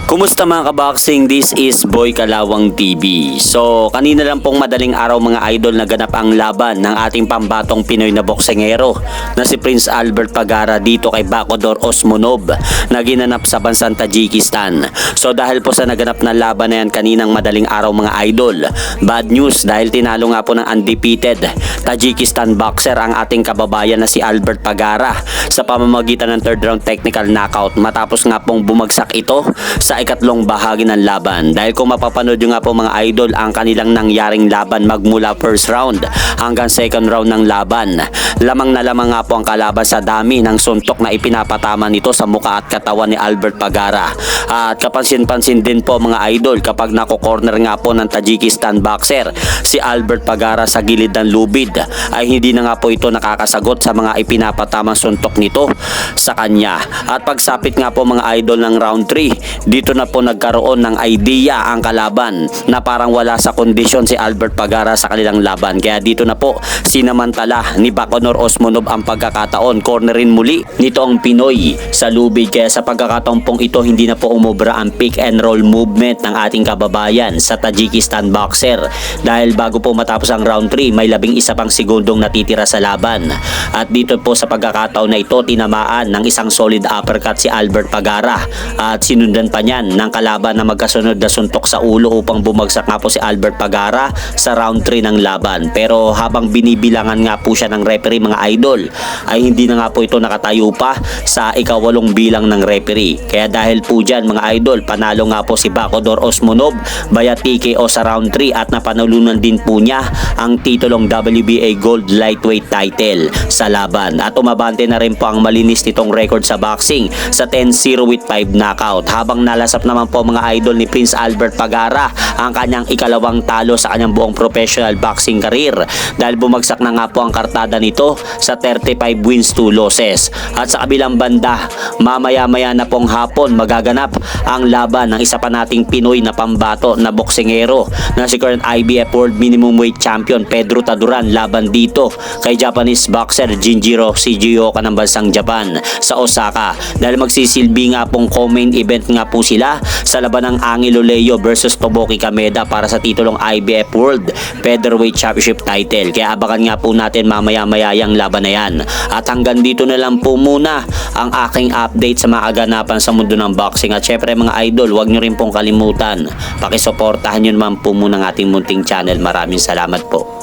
Kumusta mga kaboxing? This is Boy Kalawang TV. So, kanina lang pong madaling araw mga idol naganap ang laban ng ating pambatong Pinoy na boksingero na si Prince Albert Pagara dito kay Bakodor Osmonov na ginanap sa bansang Tajikistan. So, dahil po sa naganap na laban na yan kaninang madaling araw mga idol, bad news dahil tinalo nga po ng undefeated Tajikistan boxer ang ating kababayan na si Albert Pagara sa pamamagitan ng third round technical knockout matapos nga pong bumagsak ito sa ikatlong bahagi ng laban. Dahil kung mapapanood nyo nga po mga idol ang kanilang nangyaring laban magmula first round hanggang second round ng laban, lamang na lamang nga po ang kalaban sa dami ng suntok na ipinapatama nito sa mukha at katawan ni Albert Pagara. At kapansin-pansin din po mga idol kapag nako-corner nga po ng Tajikistan boxer si Albert Pagara sa gilid ng lubid ay hindi na nga po ito nakakasagot sa mga ipinapatamang suntok nito sa kanya. At pagsapit nga po mga idol ng round 3, dito na po nagkaroon ng idea ang kalaban na parang wala sa kondisyon si Albert Pagara sa kanilang laban. Kaya dito na po sinamantala ni Bakodor Osmonov ang pagkakataon. Cornerin muli nito ang Pinoy sa lubid. Kaya sa pagkakataon pong ito hindi na po umubra ang pick and roll movement ng ating kababayan sa Tajikistan boxer. Dahil bago po matapos ang round 3 may 11 pang segundong natitira sa laban. At dito po sa pagkakataon na ito tinamaan ng isang solid uppercut si Albert Pagara at sinundan pa niyan ng kalaban na magkasunod na suntok sa ulo upang bumagsak nga po si Albert Pagara sa round 3 ng laban. Pero habang binibilangan nga po siya ng referee mga idol ay hindi na nga po ito nakatayo pa sa ikawalong bilang ng referee. Kaya dahil po dyan mga idol panalo nga po si Bakodor Osmonov via TKO sa round 3 at napanalunan din po niya ang titulong WBA Gold Lightweight title sa laban. At umabante na rin po ang malinis nitong record sa boxing sa 10-0 with 5 knockout. Habang nalasap naman po mga idol ni Prince Albert Pagara ang kanyang ikalawang talo sa kanyang buong professional boxing career dahil bumagsak na nga po ang kartada nito sa 35 wins 2 losses. At sa kabilang banda, mamaya-maya na pong hapon magaganap ang laban ng isa pa nating Pinoy na pambato na boksingero na si current IBF World Minimum Weight Champion Pedro Taduran laban dito kay Japanese boxer Jinjiro Shigeoka ng bansang Japan sa Osaka. Dahil magsisilbi nga pong co-main event nga po sila sa laban ng Angelo Leo versus Tomoki Kameda para sa titulong IBF World Featherweight Championship title. Kaya abangan nga po natin mamaya-maya yung laban na yan. At hanggang dito na lang po muna ang aking update sa mga kaganapan sa mundo ng boxing. At syempre mga idol, huwag nyo rin pong kalimutan pakisuportahan nyo naman po muna ang ating munting channel. Maraming salamat po.